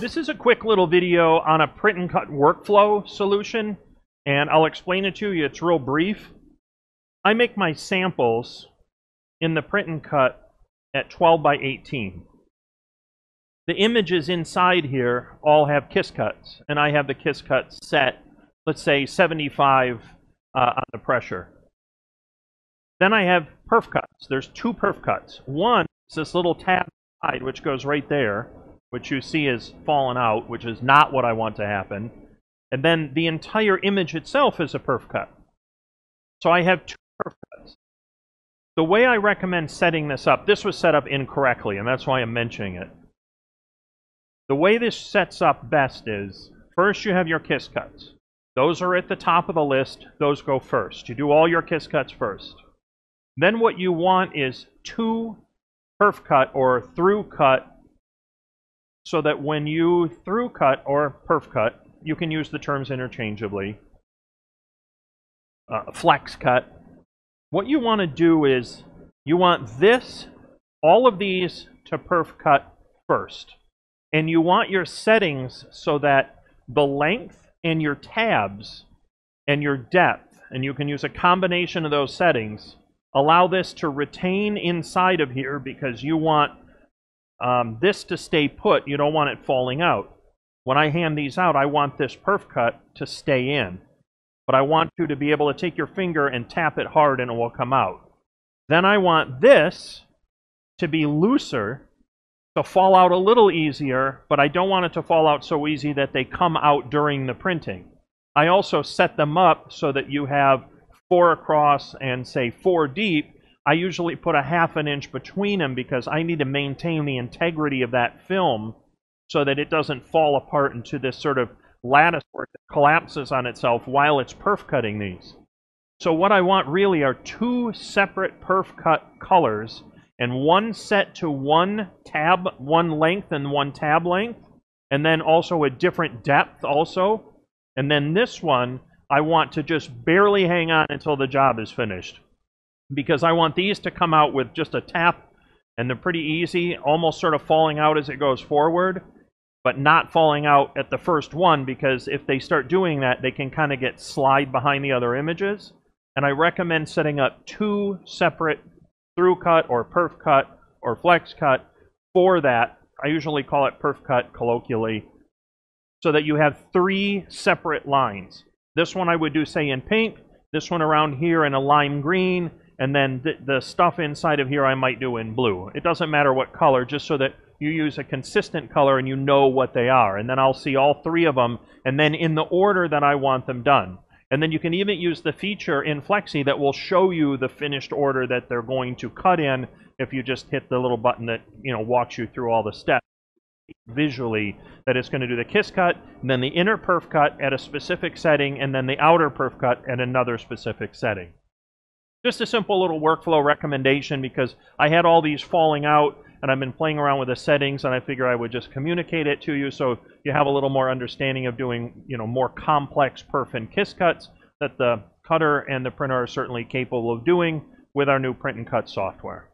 This is a quick little video on a print and cut workflow solution, and I'll explain it to you. It's real brief. I make my samples in the print and cut at 12 by 18. The images inside here all have kiss cuts, and I have the kiss cuts set, let's say 75 on the pressure. Then I have perf cuts. There's two perf cuts. One is this little tab side, which goes right there, which you see is fallen out, which is not what I want to happen. And then the entire image itself is a perf cut. So I have two perf cuts. The way I recommend setting this up, this was set up incorrectly, and that's why I'm mentioning it. The way this sets up best is, first you have your kiss cuts. Those are at the top of the list. Those go first. You do all your kiss cuts first. Then what you want is two perf cut or through cut, so that when you through cut or perf cut, you can use the terms interchangeably. Flex cut. What you want to do is you want this, all of these to perf cut first. And you want your settings so that the length and your tabs and your depth, and you can use a combination of those settings, allow this to retain inside of here because you want this to stay put. You don't want it falling out. When I hand these out, I want this perf cut to stay in. But I want you to be able to take your finger and tap it hard and it will come out. Then I want this to be looser, to fall out a little easier, but I don't want it to fall out so easy that they come out during the printing. I also set them up so that you have 4 across and say 4 deep. I usually put a ½ an inch between them because I need to maintain the integrity of that film so that it doesn't fall apart into this sort of lattice work that collapses on itself while it's perf cutting these. So what I want really are 2 separate perf cut colors, and one set to one length and one tab length, and then also a different depth also. And then this one, I want to just barely hang on until the job is finished, because I want these to come out with just a tap, and they're pretty easy, almost sort of falling out as it goes forward, but not falling out at the first one, because if they start doing that, they can kind of slide behind the other images. And I recommend setting up 2 separate through cut or perf cut or flex cut for that. I usually call it perf cut colloquially, so that you have 3 separate lines. This one I would do, say, in pink, this one around here in a lime green, and then the stuff inside of here I might do in blue. It doesn't matter what color, just so that you use a consistent color and you know what they are. And then I'll see all 3 of them, and then in the order that I want them done. And then you can even use the feature in Flexi that will show you the finished order that they're going to cut in if you just hit the little button that, you know, walks you through all the steps visually, that it's going to do the kiss cut, and then the inner perf cut at a specific setting, and then the outer perf cut at another specific setting. Just a simple little workflow recommendation, because I had all these falling out and I've been playing around with the settings, and I figure I would just communicate it to you so you have a little more understanding of doing, you know, more complex perf and kiss cuts that the cutter and the printer are certainly capable of doing with our new print and cut software.